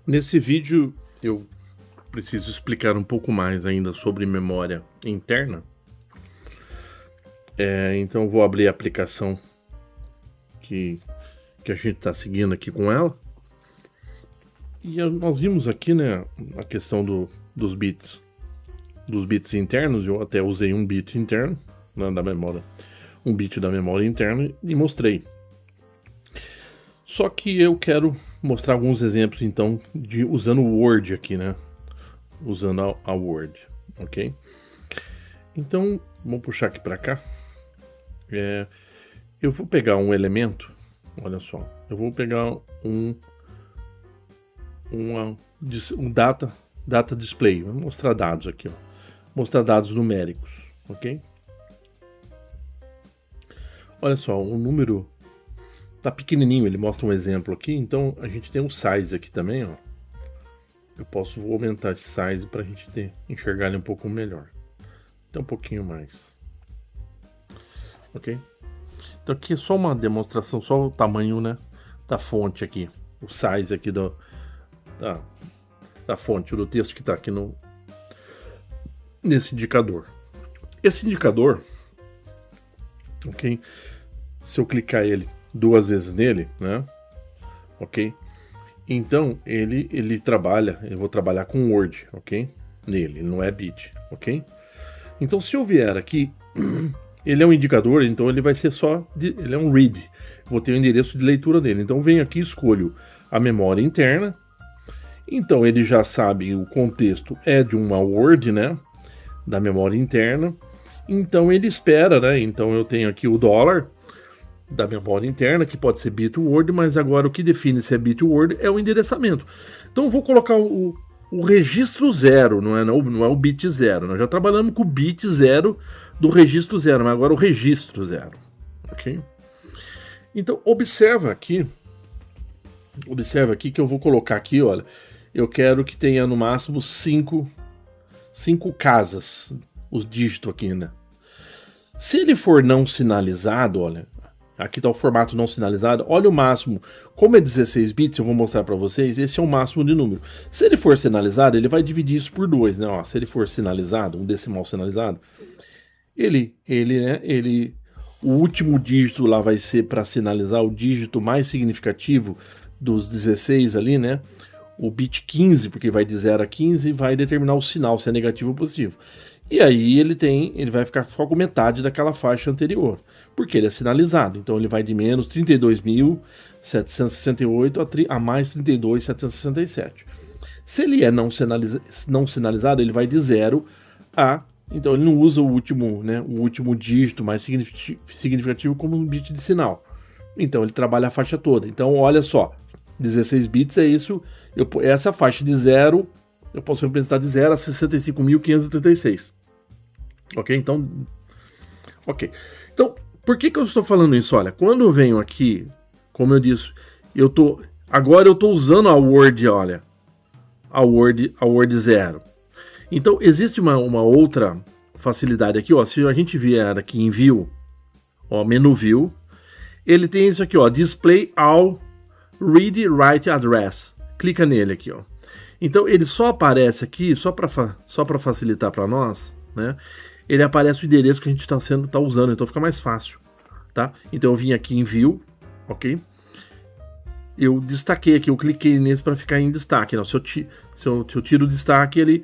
Nesse vídeo eu preciso explicar um pouco mais ainda sobre memória interna. Então eu vou abrir a aplicação que a gente está seguindo aqui com ela. E nós vimos aqui, né, a questão dos bits internos. Eu até usei um bit interno, né, da memória, um bit da memória interna e mostrei. Só que eu quero mostrar alguns exemplos, então, usando o Word aqui, né? Usando a Word, ok? Então, vamos puxar aqui para cá. Eu vou pegar um elemento, olha só. Eu vou pegar um data display. Vou mostrar dados aqui, ó. Mostrar dados numéricos, ok? Olha só, o número tá pequenininho, ele mostra um exemplo aqui, então a gente tem um size aqui também, ó. Eu posso aumentar esse size para a gente enxergar ele um pouco melhor. Até um pouquinho mais. Ok? Então aqui é só uma demonstração, só o tamanho, né, da fonte aqui. O size aqui da fonte, do texto que está aqui nesse indicador. Esse indicador, ok? Se eu clicar ele duas vezes nele, né? Ok? Então ele trabalha, eu vou trabalhar com Word, ok? Nele, ele não é bit, ok? Então se eu vier aqui, ele é um indicador, então ele vai ser ele é um read. Vou ter o endereço de leitura dele. Então venho aqui e escolho a memória interna. Então ele já sabe o contexto é de uma Word, né? Da memória interna. Então ele espera, né? Então eu tenho aqui o dólar da memória interna, que pode ser bit word, mas agora o que define se é bit word é o endereçamento. Então eu vou colocar o registro 0, não é o bit 0. Nós já trabalhamos com o bit 0 do registro 0, mas agora o registro 0. Ok? Então observa aqui que eu vou colocar aqui, olha, eu quero que tenha no máximo 5 casas, os dígitos aqui, né? Se ele for não sinalizado, olha, aqui está o formato não sinalizado. Olha o máximo. Como é 16 bits, eu vou mostrar para vocês, esse é o máximo de número. Se ele for sinalizado, ele vai dividir isso por 2, né? Ó, se ele for sinalizado, um decimal sinalizado, o último dígito lá vai ser para sinalizar o dígito mais significativo dos 16 ali, né? O bit 15, porque vai de 0 a 15, vai determinar o sinal, se é negativo ou positivo. E aí ele vai ficar só com metade daquela faixa anterior, porque ele é sinalizado. Então ele vai de menos 32.768 a mais 32.767. Se ele é não sinalizado, ele vai de 0 a... Então ele não usa o último dígito mais significativo como um bit de sinal. Então ele trabalha a faixa toda. Então olha só, 16 bits é isso. Essa faixa de 0... eu posso representar de 0 a 65.536. Ok? Então, por que eu estou falando isso? Olha, quando eu venho aqui, como eu disse, agora eu estou usando a Word, olha, a Word 0. Então, existe uma outra facilidade aqui, ó, se a gente vier aqui em View, ó, menu View, ele tem isso aqui, ó, Display All Read Write Address. Clica nele aqui, ó. Então ele só aparece aqui, só para facilitar para nós, né? Ele aparece o endereço que a gente está usando, então fica mais fácil, tá? Então eu vim aqui em View, ok? Eu destaquei aqui, eu cliquei nesse para ficar em destaque. Não, se eu tiro o destaque, ele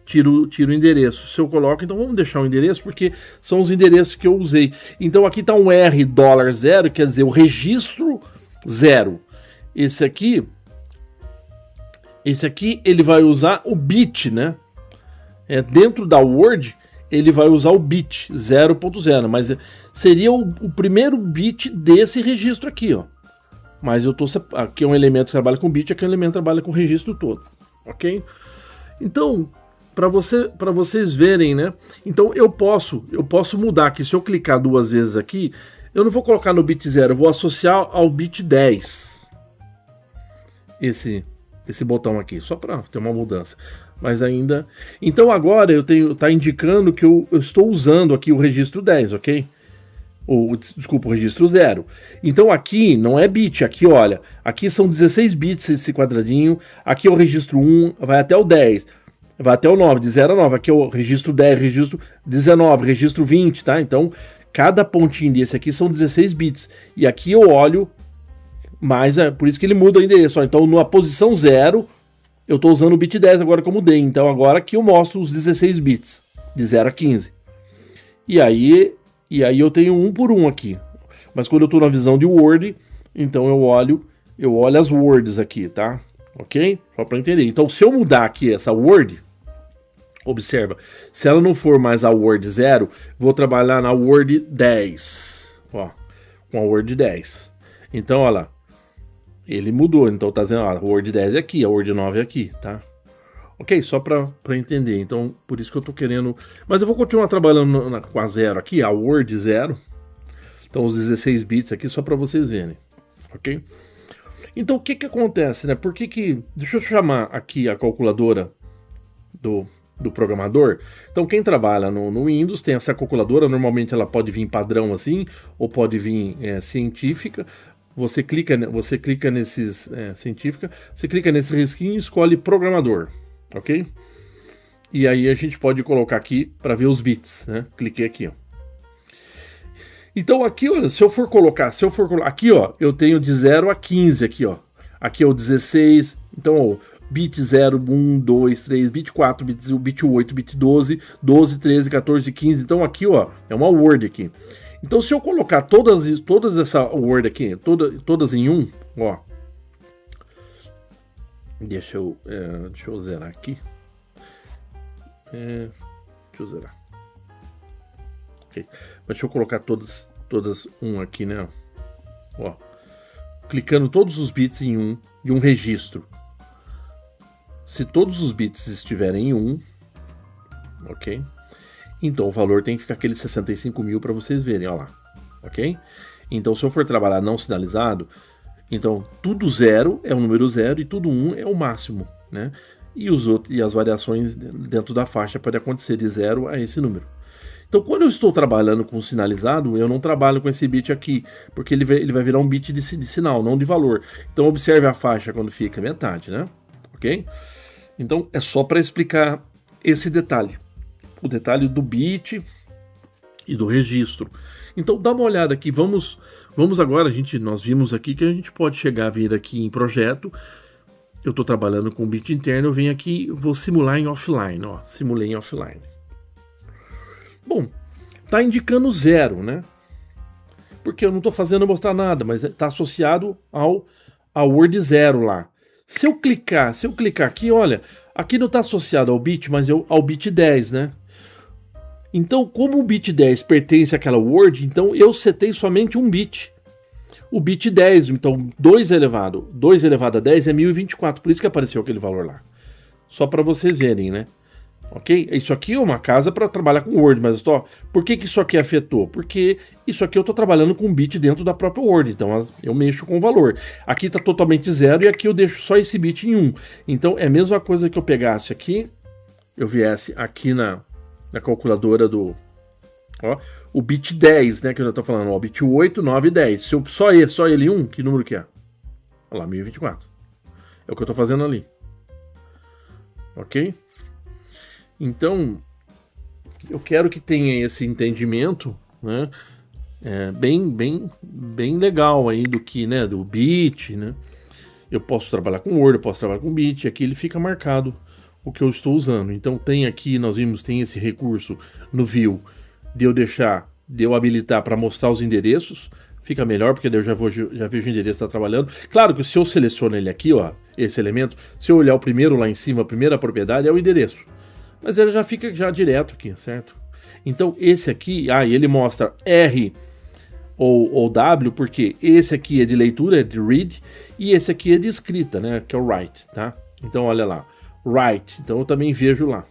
tira o endereço. Se eu coloco, então vamos deixar o endereço, porque são os endereços que eu usei. Então aqui está um $0, quer dizer, o registro 0. Esse aqui ele vai usar o bit, né? Dentro da Word, ele vai usar o bit 0.0, mas seria o primeiro bit desse registro aqui, ó. Mas aqui é um elemento que trabalha com bit, aqui é um elemento que trabalha com o registro todo, ok? Então, para vocês verem, né? Então eu posso mudar aqui. Se eu clicar duas vezes aqui, eu não vou colocar no bit 0, eu vou associar ao bit 10. Esse botão aqui, só para ter uma mudança. Mas ainda... Então agora tá indicando que eu estou usando aqui o registro 10, ok? desculpa, o registro 0. Então aqui não é bit, aqui olha, aqui são 16 bits esse quadradinho, aqui é o registro 1, vai até o 10, vai até o 9, de 0 a 9, aqui é o registro 10, registro 19, registro 20, tá? Então cada pontinho desse aqui são 16 bits, e aqui eu olho, mas é por isso que ele muda o endereço, ó. Então na posição 0, eu estou usando o bit 10 agora como D, então agora aqui eu mostro os 16 bits, de 0 a 15. E aí eu tenho um por um aqui. Mas quando eu estou na visão de Word, então eu olho as words aqui, tá? Ok? Só para entender. Então se eu mudar aqui essa word, observa, se ela não for mais a word 0, vou trabalhar na word 10. Ó, com a word 10. Então, olha lá. Ele mudou, então tá dizendo, a word 10 é aqui, a word 9 é aqui, tá? Ok? Só para entender. Então, por isso que eu tô querendo... Mas eu vou continuar trabalhando com a 0 aqui, a word 0. Então, os 16 bits aqui, só para vocês verem. Ok? Então, o que que acontece, né? Por que que... Deixa eu chamar aqui a calculadora do programador. Então, quem trabalha no Windows tem essa calculadora. Normalmente, ela pode vir padrão assim, ou pode vir científica. Você clica nesses... científica. Você clica nesse risquinho e escolhe programador. Ok? E aí a gente pode colocar aqui para ver os bits, né? Cliquei aqui, ó. Então aqui, olha, se eu for colocar, aqui, ó, eu tenho de 0 a 15 aqui, ó. Aqui é o 16, então, ó, bit 0, 1, 2, 3, bit 4, bit 8, bit 12, 12, 13, 14, 15. Então aqui, ó, é uma word aqui. Então se eu colocar todas essa word aqui, todas em um, ó. Deixa eu zerar aqui. Deixa eu zerar. Ok. Mas deixa eu colocar todas um aqui, né? Ó. Clicando todos os bits em um de um registro. Se todos os bits estiverem em 1, ok? Então o valor tem que ficar aquele 65 mil para vocês verem, ó lá. Ok? Então se eu for trabalhar não sinalizado, então tudo 0 é o número 0 e tudo 1 é o máximo, né? E as variações dentro da faixa podem acontecer de 0 a esse número. Então, quando eu estou trabalhando com sinalizado, eu não trabalho com esse bit aqui, porque ele vai virar um bit de sinal, não de valor. Então, observe a faixa quando fica metade, né? Ok? Então, é só para explicar esse detalhe. O detalhe do bit e do registro. Então, dá uma olhada aqui. Vamos agora, nós vimos aqui que a gente pode chegar a vir aqui em projeto. Eu estou trabalhando com bit interno, eu venho aqui, vou simular em offline. Ó, simulei em offline. Bom, tá indicando 0, né? Porque eu não estou fazendo mostrar nada, mas está associado ao word 0 lá. Se eu clicar aqui, olha, aqui não está associado ao bit, mas ao bit 10, né? Então, como o bit 10 pertence àquela word, então eu setei somente um bit. O bit 10, então 2 elevado a 10 é 1024, por isso que apareceu aquele valor lá. Só para vocês verem, né? Ok? Isso aqui é uma casa para trabalhar com Word, mas por que isso aqui afetou? Porque isso aqui eu estou trabalhando com bit dentro da própria Word, então eu mexo com o valor. Aqui está totalmente 0 e aqui eu deixo só esse bit em 1. Então é a mesma coisa que eu pegasse aqui, eu viesse aqui na calculadora do... Ó, o bit 10, né, que eu estou falando, ó, bit 8, 9 e 10. Se eu só ele 1, que número que é? Olha lá, 1024. É o que eu estou fazendo ali. Ok? Então, eu quero que tenha esse entendimento, né, bem legal aí do que, né, do bit, né. Eu posso trabalhar com Word, eu posso trabalhar com bit, aqui ele fica marcado o que eu estou usando. Então tem aqui, nós vimos, tem esse recurso no View de eu habilitar para mostrar os endereços, fica melhor, porque daí eu já vejo o endereço que está trabalhando. Claro que se eu seleciono ele aqui, ó, esse elemento, se eu olhar o primeiro lá em cima, a primeira propriedade é o endereço. Mas ele já fica direto aqui, certo? Então esse aqui, ele mostra R ou W, porque esse aqui é de leitura, é de read, e esse aqui é de escrita, né, que é o write, tá? Então olha lá, write, então eu também vejo lá,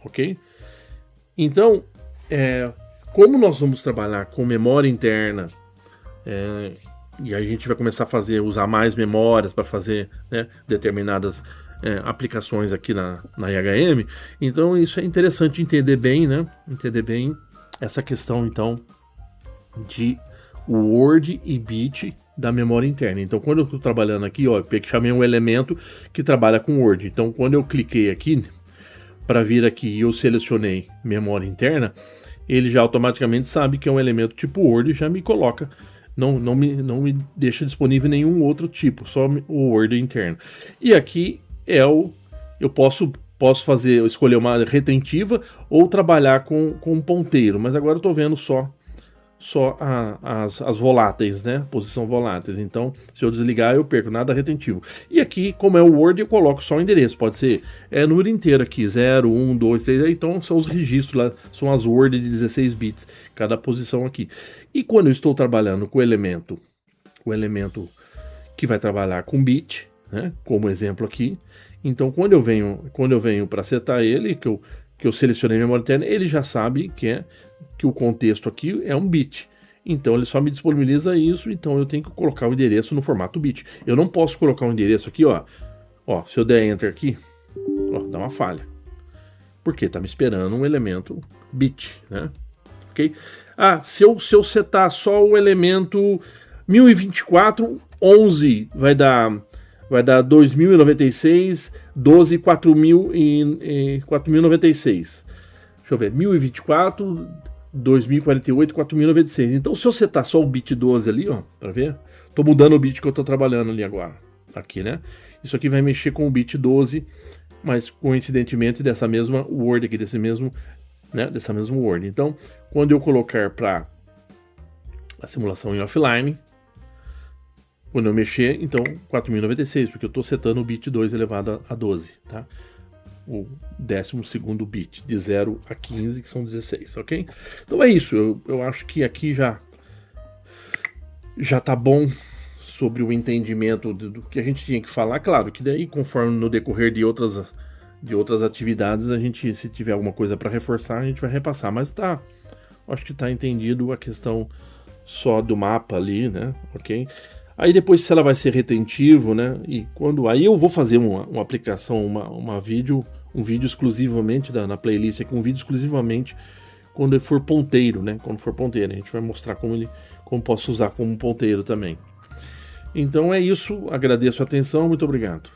ok? Então, como nós vamos trabalhar com memória interna, e a gente vai começar a usar mais memórias para fazer, né, determinadas aplicações aqui na IHM, então isso é interessante entender bem, né? Entender bem essa questão, então, de word e bit da memória interna. Então, quando eu estou trabalhando aqui, ó, eu chamei um elemento que trabalha com word. Então, quando eu cliquei aqui para vir aqui e eu selecionei memória interna, ele já automaticamente sabe que é um elemento tipo word e já me coloca, não me deixa disponível nenhum outro tipo, só o word interno. E aqui eu posso escolher uma retentiva ou trabalhar com um ponteiro, mas agora eu estou vendo só as voláteis, né? Posição voláteis. Então, se eu desligar, eu perco, nada retentivo. E aqui, como é o Word, eu coloco só o endereço. Pode ser número inteiro aqui, 0, 1, 2, 3. Então, são os registros lá, são as Word de 16 bits, cada posição aqui. E quando eu estou trabalhando com o elemento que vai trabalhar com bit, né? Como exemplo aqui. Então, quando eu venho para setar ele, que eu selecionei a memória interna, ele já sabe que o contexto aqui é um bit. Então ele só me disponibiliza isso, então eu tenho que colocar o endereço no formato bit. Eu não posso colocar um endereço aqui, ó. Ó, se eu der enter aqui, ó, dá uma falha. Porque tá me esperando um elemento bit, né? Ok? Ah, se eu setar só o elemento 1024, 11 vai dar 2096, 12, 4096. Deixa eu ver, 1024, 2048, 4096. Então, se eu setar só o bit 12 ali, ó, para ver, tô mudando o bit que eu tô trabalhando ali agora, aqui, né? Isso aqui vai mexer com o bit 12, mas coincidentemente dessa mesma word aqui, dessa mesma word. Então, quando eu colocar para a simulação em offline, quando eu mexer, então 4096, porque eu estou setando o bit 2 elevado a 12, tá? O 12º bit, de 0 a 15, que são 16, ok? Então é isso, eu acho que aqui já tá bom sobre o entendimento do que a gente tinha que falar. Claro que daí, conforme no decorrer de outras atividades, a gente, se tiver alguma coisa para reforçar, a gente vai repassar, mas acho que tá entendido a questão só do mapa ali, né? Ok? Aí depois, se ela vai ser retentivo, né? E aí eu vou fazer uma aplicação, um vídeo exclusivamente na playlist aqui, um vídeo exclusivamente quando for ponteiro, né? Quando for ponteiro, a gente vai mostrar como posso usar como ponteiro também. Então é isso, agradeço a atenção, muito obrigado.